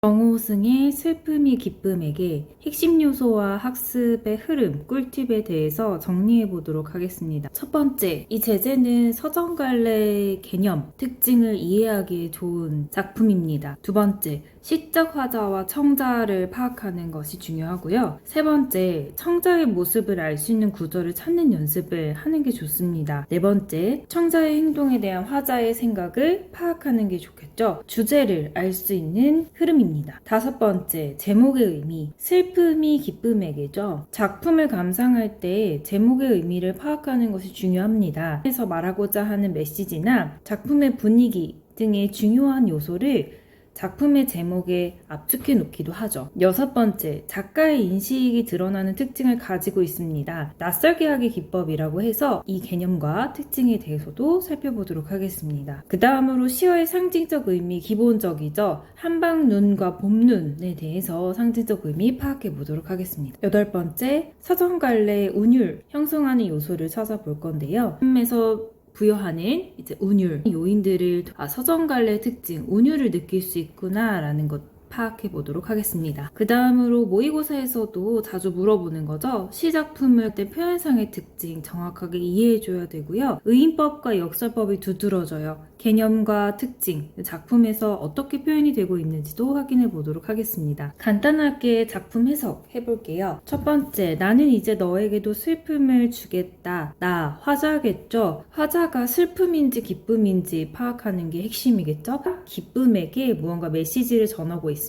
정호승의 슬픔이 기쁨에게 핵심 요소와 학습의 흐름, 꿀팁에 대해서 정리해 보도록 하겠습니다. 첫 번째, 이 제재는 서정갈래의 개념, 특징을 이해하기에 좋은 작품입니다. 두 번째, 시적 화자와 청자를 파악하는 것이 중요하고요. 세 번째, 청자의 모습을 알 수 있는 구절을 찾는 연습을 하는 게 좋습니다. 네 번째, 청자의 행동에 대한 화자의 생각을 파악하는 게 좋겠죠. 주제를 알 수 있는 흐름입니다. 다섯 번째, 제목의 의미, 슬픔이 기쁨에게죠. 작품을 감상할 때 제목의 의미를 파악하는 것이 중요합니다. 그래서 말하고자 하는 메시지나 작품의 분위기 등의 중요한 요소를 작품의 제목에 압축해 놓기도 하죠. 여섯 번째, 작가의 인식이 드러나는 특징을 가지고 있습니다. 낯설게 하기 기법이라고 해서 이 개념과 특징에 대해서도 살펴보도록 하겠습니다. 그 다음으로 시어의 상징적 의미, 기본적이죠. 한방눈과 봄눈에 대해서 상징적 의미 파악해 보도록 하겠습니다. 여덟 번째, 서정갈래의 운율, 형성하는 요소를 찾아볼 건데요. 에서 부여하는 이제 운율 요인들을 서정갈래 특징, 운율을 느낄 수 있구나 라는 것 파악해 보도록 하겠습니다. 그 다음으로 모의고사에서도 자주 물어보는 거죠. 시작품을 때 표현상의 특징 정확하게 이해해 줘야 되고요. 의인법과 역설법이 두드러져요. 개념과 특징, 작품에서 어떻게 표현이 되고 있는지도 확인해 보도록 하겠습니다. 간단하게 작품 해석 해볼게요. 첫 번째, 나는 이제 너에게도 슬픔을 주겠다. 나, 화자겠죠? 화자가 슬픔인지 기쁨인지 파악하는 게 핵심이겠죠? 기쁨에게 무언가 메시지를 전하고 있습니다.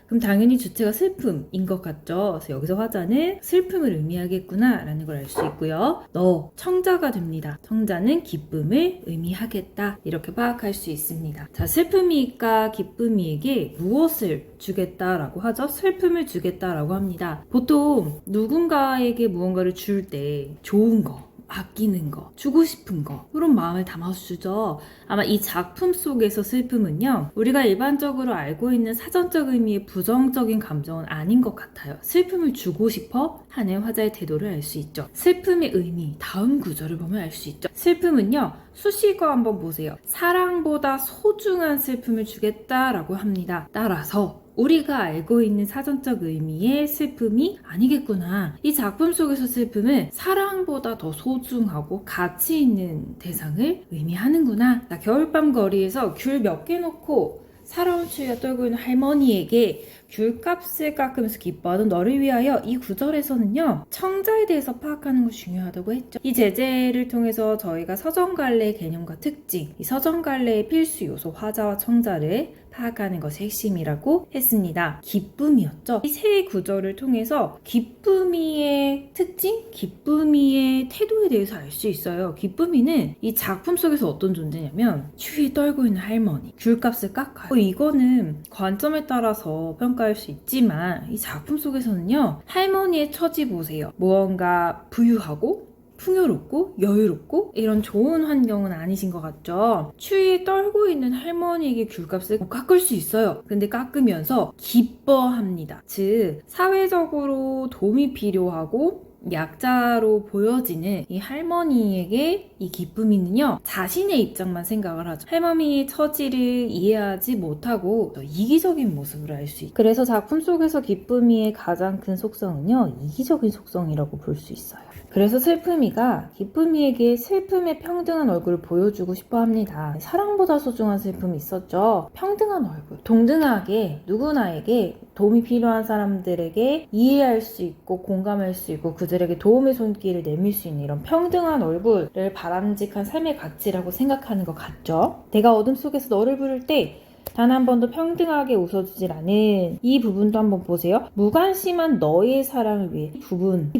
그럼 당연히 주체가 슬픔인 것 같죠? 그래서 여기서 화자는 슬픔을 의미하겠구나 라는 걸 알 수 있고요. 너, 청자가 됩니다. 청자는 기쁨을 의미하겠다 이렇게 파악할 수 있습니다. 자, 슬픔이가 기쁨이에게 무엇을 주겠다라고 하죠? 슬픔을 주겠다라고 합니다. 보통 누군가에게 무언가를 줄 때 좋은 거, 아끼는 거, 주고 싶은 거 그런 마음을 담아주죠. 아마 이 작품 속에서 슬픔은요, 우리가 일반적으로 알고 있는 사전적 의미의 부정적인 감정은 아닌 것 같아요. 슬픔을 주고 싶어 하는 화자의 태도를 알 수 있죠. 슬픔의 의미, 다음 구절을 보면 알 수 있죠. 슬픔은요, 수식어 한번 보세요. 사랑보다 소중한 슬픔을 주겠다라고 합니다. 따라서 우리가 알고 있는 사전적 의미의 슬픔이 아니겠구나. 이 작품 속에서 슬픔은 사랑보다 더 소중하고 가치 있는 대상을 의미하는구나. 나 겨울밤 거리에서 귤 몇 개 놓고 살아온 추위가 떨고 있는 할머니에게 귤값을 깎으면서 기뻐하는 너를 위하여, 이 구절에서는요, 청자에 대해서 파악하는 것이 중요하다고 했죠. 이 제재를 통해서 저희가 서정갈래의 개념과 특징, 이 서정갈래의 필수 요소 화자와 청자를 파악하는 것이 핵심이라고 했습니다. 기쁨이었죠. 이 세 구절을 통해서 기쁨이의 특징, 기쁨이의 태도에 대해서 알 수 있어요. 기쁨이는 이 작품 속에서 어떤 존재냐면 추위에 떨고 있는 할머니, 귤값을 깎아요. 이거는 관점에 따라서 평가할 수 있지만 이 작품 속에서는요, 할머니의 처지 보세요. 무언가 부유하고 풍요롭고 여유롭고 이런 좋은 환경은 아니신 것 같죠? 추위에 떨고 있는 할머니에게 귤값을 깎을 수 있어요. 근데 깎으면서 기뻐합니다. 즉, 사회적으로 도움이 필요하고 약자로 보여지는 이 할머니에게 이 기쁨이는요, 자신의 입장만 생각을 하죠. 할머니의 처지를 이해하지 못하고 이기적인 모습을 알 수 있죠. 그래서 작품 속에서 기쁨이의 가장 큰 속성은요, 이기적인 속성이라고 볼 수 있어요. 그래서 슬픔이가 기쁨이에게 슬픔의 평등한 얼굴을 보여주고 싶어 합니다. 사랑보다 소중한 슬픔이 있었죠. 평등한 얼굴. 동등하게 누구나에게 도움이 필요한 사람들에게 이해할 수 있고 공감할 수 있고 그들에게 도움의 손길을 내밀 수 있는 이런 평등한 얼굴을 바람직한 삶의 가치라고 생각하는 것 같죠. 내가 어둠 속에서 너를 부를 때 단 한 번도 평등하게 웃어주질 않은 이 부분도 한번 보세요. 무관심한 너의 사랑을 위해 이 부분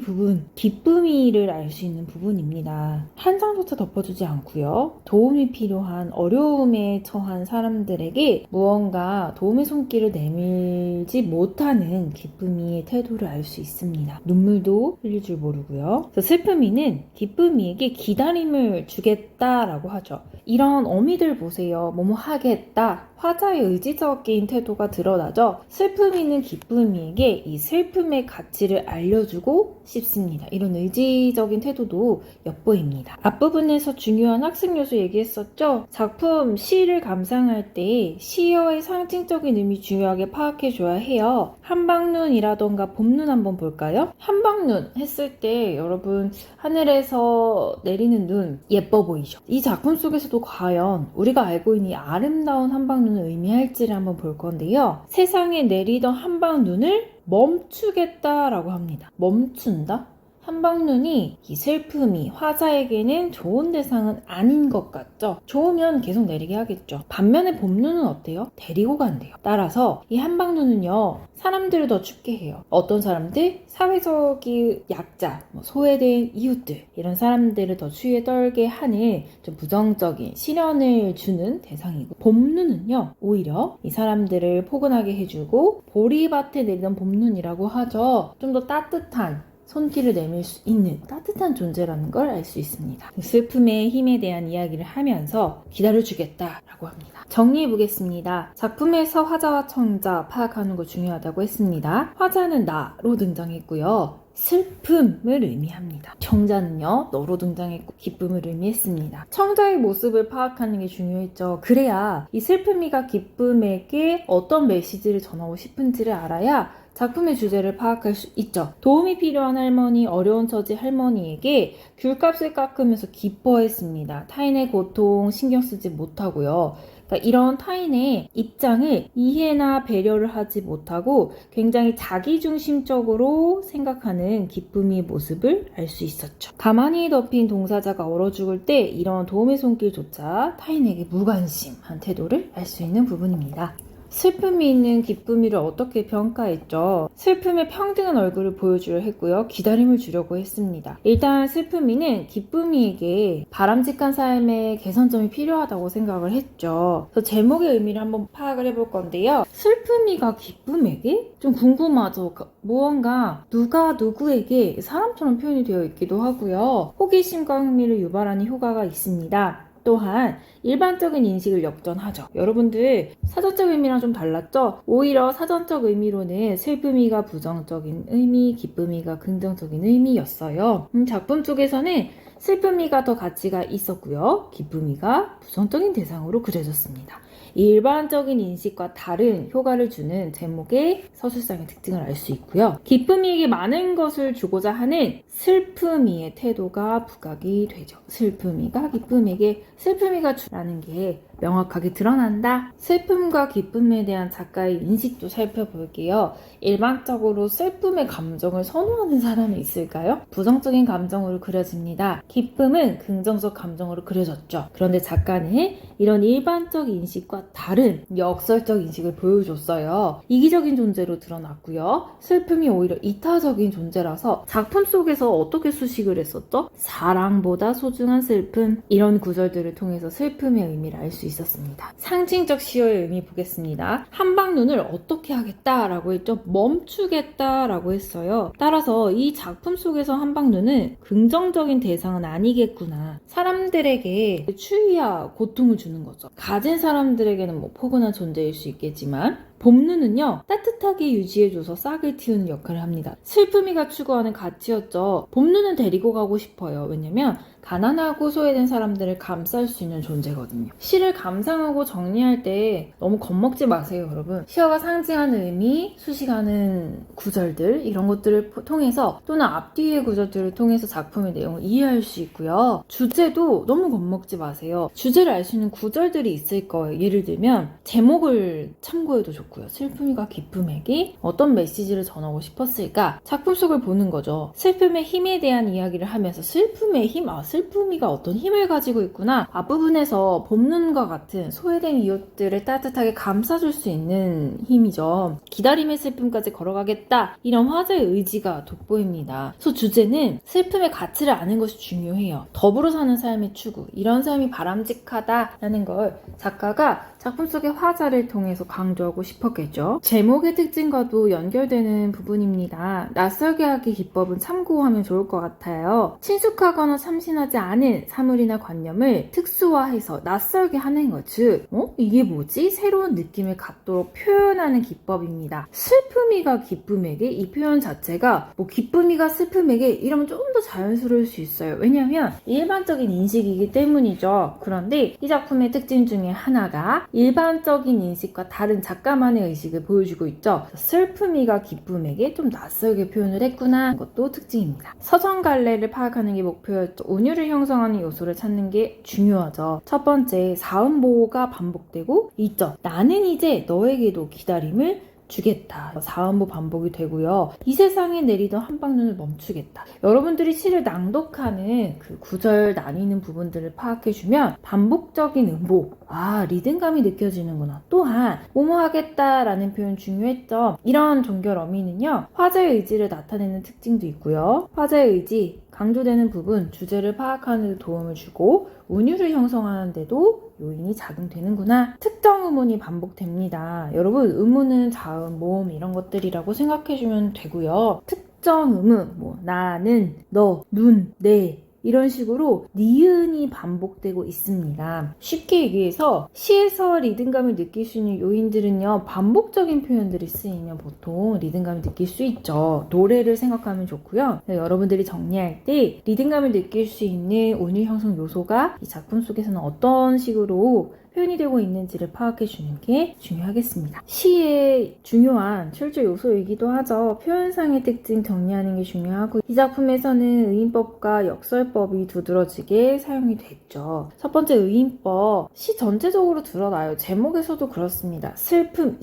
기쁨이를 알 수 있는 부분입니다. 한 장조차 덮어주지 않고요. 도움이 필요한 어려움에 처한 사람들에게 무언가 도움의 손길을 내밀지 못하는 기쁨이의 태도를 알 수 있습니다. 눈물도 흘릴 줄 모르고요. 그래서 슬픔이는 기쁨이에게 기다림을 주겠다라고 하죠. 이런 어미들 보세요. 뭐뭐 하겠다. 화자의 의지적인 태도가 드러나죠. 슬픔이는 기쁨이에게 이 슬픔의 가치를 알려주고 싶습니다. 이런 의지적인 태도도 엿보입니다. 앞부분에서 중요한 학습 요소 얘기했었죠. 작품 시를 감상할 때 시어의 상징적인 의미 중요하게 파악해줘야 해요. 한방눈이라던가 봄눈 한번 볼까요? 한방눈 했을 때 여러분 하늘에서 내리는 눈 예뻐 보이죠? 이 작품 속에서도 과연 우리가 알고 있는 이 아름다운 한방눈을 의미할지를 한번 볼 건데요. 세상에 내리던 한방눈을 멈추겠다라고 합니다. 멈춘다? 한방눈이 이 슬픔이 화자에게는 좋은 대상은 아닌 것 같죠? 좋으면 계속 내리게 하겠죠. 반면에 봄눈은 어때요? 데리고 간대요. 따라서 이 한방눈은요, 사람들을 더 춥게 해요. 어떤 사람들? 사회적인 약자, 소외된 이웃들, 이런 사람들을 더 추위에 떨게 하는 좀 부정적인 시련을 주는 대상이고, 봄눈은요, 오히려 이 사람들을 포근하게 해주고 보리밭에 내리던 봄눈이라고 하죠. 좀 더 따뜻한 손길을 내밀 수 있는 따뜻한 존재라는 걸 알 수 있습니다. 슬픔의 힘에 대한 이야기를 하면서 기다려주겠다라고 합니다. 정리해보겠습니다. 작품에서 화자와 청자 파악하는 거 중요하다고 했습니다. 화자는 나로 등장했고요. 슬픔을 의미합니다. 청자는요, 너로 등장했고 기쁨을 의미했습니다. 청자의 모습을 파악하는 게 중요했죠. 그래야 이 슬픔이가 기쁨에게 어떤 메시지를 전하고 싶은지를 알아야 작품의 주제를 파악할 수 있죠. 도움이 필요한 할머니, 어려운 처지 할머니에게 귤값을 깎으면서 기뻐했습니다. 타인의 고통 신경 쓰지 못하고요. 그러니까 이런 타인의 입장을 이해나 배려를 하지 못하고 굉장히 자기중심적으로 생각하는 기쁨의 모습을 알 수 있었죠. 가만히 덮인 동사자가 얼어 죽을 때 이런 도움의 손길조차 타인에게 무관심한 태도를 알 수 있는 부분입니다. 슬픔이 있는 기쁨이를 어떻게 평가했죠? 슬픔의 평등한 얼굴을 보여주려 했고요. 기다림을 주려고 했습니다. 일단 슬픔이는 기쁨이에게 바람직한 삶의 개선점이 필요하다고 생각을 했죠. 그래서 제목의 의미를 한번 파악을 해볼 건데요. 슬픔이가 기쁨에게? 좀 궁금하죠? 무언가 누가 누구에게 사람처럼 표현이 되어 있기도 하고요. 호기심과 흥미를 유발하는 효과가 있습니다. 또한 일반적인 인식을 역전하죠. 여러분들 사전적 의미랑 좀 달랐죠? 오히려 사전적 의미로는 슬픔이가 부정적인 의미, 기쁨이가 긍정적인 의미였어요. 작품 쪽에서는 슬픔이가 더 가치가 있었고요. 기쁨이가 부정적인 대상으로 그려졌습니다. 일반적인 인식과 다른 효과를 주는 제목의 서술상의 특징을 알 수 있고요. 기쁨이에게 많은 것을 주고자 하는 슬픔이의 태도가 부각이 되죠. 슬픔이가 기쁨에게 슬픔이가 주라는 게 명확하게 드러난다. 슬픔과 기쁨에 대한 작가의 인식도 살펴볼게요. 일반적으로 슬픔의 감정을 선호하는 사람이 있을까요? 부정적인 감정으로 그려집니다. 기쁨은 긍정적 감정으로 그려졌죠. 그런데 작가는 이런 일반적 인식과 다른 역설적 인식을 보여줬어요. 이기적인 존재로 드러났고요. 슬픔이 오히려 이타적인 존재라서 작품 속에서 어떻게 수식을 했었죠? 사랑보다 소중한 슬픔, 이런 구절들을 통해서 슬픔의 의미를 알 수 있었습니다. 상징적 시어의 의미 보겠습니다. 한방눈을 어떻게 하겠다라고 했죠? 멈추겠다라고 했어요. 따라서 이 작품 속에서 한방눈은 긍정적인 대상은 아니겠구나. 사람들에게 추위와 고통을 주는 거죠. 가진 사람들에게는 포근한 존재일 수 있겠지만 봄눈은요, 따뜻하게 유지해줘서 싹을 틔우는 역할을 합니다. 슬픔이가 추구하는 가치였죠. 봄눈은 데리고 가고 싶어요. 왜냐면 가난하고 소외된 사람들을 감쌀 수 있는 존재거든요. 시를 감상하고 정리할 때 너무 겁먹지 마세요, 여러분. 시어가 상징하는 의미, 수식하는 구절들, 이런 것들을 통해서 또는 앞뒤의 구절들을 통해서 작품의 내용을 이해할 수 있고요. 주제도 너무 겁먹지 마세요. 주제를 알 수 있는 구절들이 있을 거예요. 예를 들면 제목을 참고해도 좋고요. 슬픔과 기쁨에게 어떤 메시지를 전하고 싶었을까? 작품 속을 보는 거죠. 슬픔의 힘에 대한 이야기를 하면서 슬픔의 힘? 슬픔이가 어떤 힘을 가지고 있구나. 앞부분에서 봄눈과 같은 소외된 이웃들을 따뜻하게 감싸줄 수 있는 힘이죠. 기다림의 슬픔까지 걸어가겠다. 이런 화자의 의지가 돋보입니다. 그래서 주제는 슬픔의 가치를 아는 것이 중요해요. 더불어 사는 삶의 추구. 이런 삶이 바람직하다라는 걸 작가가 작품 속의 화자를 통해서 강조하고 싶었겠죠. 제목의 특징과도 연결되는 부분입니다. 낯설게 하기 기법은 참고하면 좋을 것 같아요. 친숙하거나 참신하지 일반화하지 않은 사물이나 관념을 특수화해서 낯설게 하는 것. 즉, 이게 뭐지? 새로운 느낌을 갖도록 표현하는 기법입니다. 슬픔이가 기쁨에게, 이 표현 자체가 뭐 기쁨이가 슬픔에게 이러면 조금 더 자연스러울 수 있어요. 왜냐하면 일반적인 인식이기 때문이죠. 그런데 이 작품의 특징 중에 하나가 일반적인 인식과 다른 작가만의 의식을 보여주고 있죠. 슬픔이가 기쁨에게 좀 낯설게 표현을 했구나, 것도 특징입니다. 서정 갈래를 파악하는 게 목표였죠. 운율을 형성하는 요소를 찾는 게 중요하죠. 첫 번째, 사음보가 반복되고 있죠. 나는 이제 너에게도 기다림을 주겠다. 사음보 반복이 되고요. 이 세상에 내리던 한방눈을 멈추겠다. 여러분들이 시를 낭독하는 그 구절 나뉘는 부분들을 파악해주면 반복적인 음보, 리듬감이 느껴지는구나. 또한 뭐뭐 하겠다라는 표현 중요했죠. 이런 종결 어미는요, 화자의 의지를 나타내는 특징도 있고요. 화자의 의지, 강조되는 부분, 주제를 파악하는 데 도움을 주고 운율을 형성하는 데도 요인이 작용되는구나. 특정 의문이 반복됩니다. 여러분, 의문은 자음, 모음 이런 것들이라고 생각해주면 되고요. 특정 의문, 나는, 너, 눈, 내 이런 식으로 니은이 반복되고 있습니다. 쉽게 얘기해서 시에서 리듬감을 느낄 수 있는 요인들은요, 반복적인 표현들이 쓰이면 보통 리듬감을 느낄 수 있죠. 노래를 생각하면 좋고요. 여러분들이 정리할 때 리듬감을 느낄 수 있는 운율 형성 요소가 이 작품 속에서는 어떤 식으로 표현이 되고 있는지를 파악해 주는 게 중요하겠습니다. 시의 중요한 출제 요소이기도 하죠. 표현상의 특징 정리하는 게 중요하고, 이 작품에서는 의인법과 역설법이 두드러지게 사용이 됐죠. 첫 번째, 의인법. 시 전체적으로 드러나요. 제목에서도 그렇습니다. 슬픔,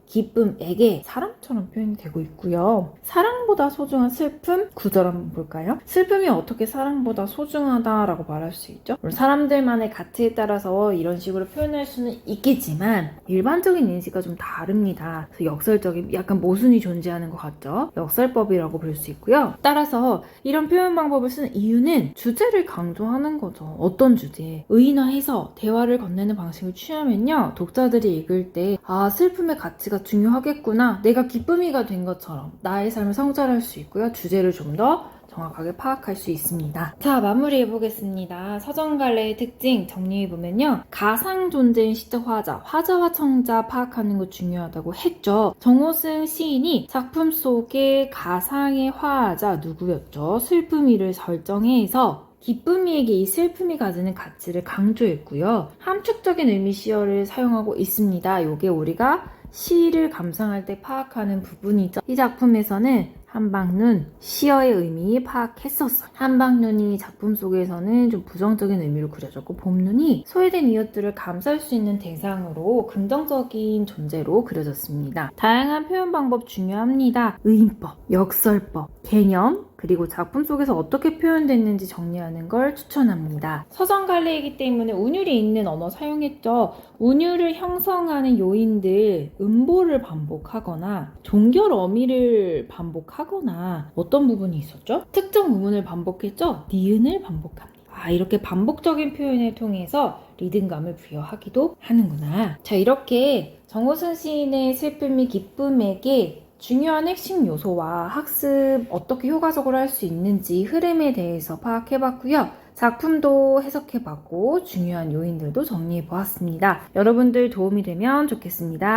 기쁨에게 사랑처럼 표현이 되고 있고요. 사랑보다 소중한 슬픔? 구절 한번 볼까요? 슬픔이 어떻게 사랑보다 소중하다라고 말할 수 있죠? 물론 사람들만의 가치에 따라서 이런 식으로 표현할 수는 있겠지만 일반적인 인식과 좀 다릅니다. 그래서 역설적인, 약간 모순이 존재하는 것 같죠? 역설법이라고 볼 수 있고요. 따라서 이런 표현 방법을 쓰는 이유는 주제를 강조하는 거죠. 어떤 주제? 의인화해서 대화를 건네는 방식을 취하면요, 독자들이 읽을 때 슬픔의 가치가 중요하겠구나, 내가 기쁨이가 된 것처럼 나의 삶을 성찰할 수 있고요. 주제를 좀 더 정확하게 파악할 수 있습니다. 자, 마무리해보겠습니다. 서정갈래의 특징 정리해보면요, 가상 존재인 시적 화자와 청자 파악하는 거 중요하다고 했죠. 정호승 시인이 작품 속의 가상의 화자 누구였죠? 슬픔이를 설정해서 기쁨이에게 이 슬픔이 가지는 가치를 강조했고요. 함축적인 의미 시어를 사용하고 있습니다. 요게 우리가 시를 감상할 때 파악하는 부분이죠. 이 작품에서는 한방눈, 시어의 의미 파악했었어요. 한방눈이 작품 속에서는 좀 부정적인 의미로 그려졌고, 봄눈이 소외된 이웃들을 감쌀 수 있는 대상으로 긍정적인 존재로 그려졌습니다. 다양한 표현 방법 중요합니다. 의인법, 역설법, 개념, 그리고 작품 속에서 어떻게 표현됐는지 정리하는 걸 추천합니다. 서정갈래이기 때문에 운율이 있는 언어 사용했죠. 운율을 형성하는 요인들, 음보를 반복하거나 종결 어미를 반복하거나, 어떤 부분이 있었죠? 특정 의문을 반복했죠? 니은을 반복합니다. 이렇게 반복적인 표현을 통해서 리듬감을 부여하기도 하는구나. 자, 이렇게 정호승 시인의 슬픔이 기쁨에게 중요한 핵심 요소와 학습 어떻게 효과적으로 할 수 있는지 흐름에 대해서 파악해봤고요. 작품도 해석해봤고 중요한 요인들도 정리해보았습니다. 여러분들 도움이 되면 좋겠습니다.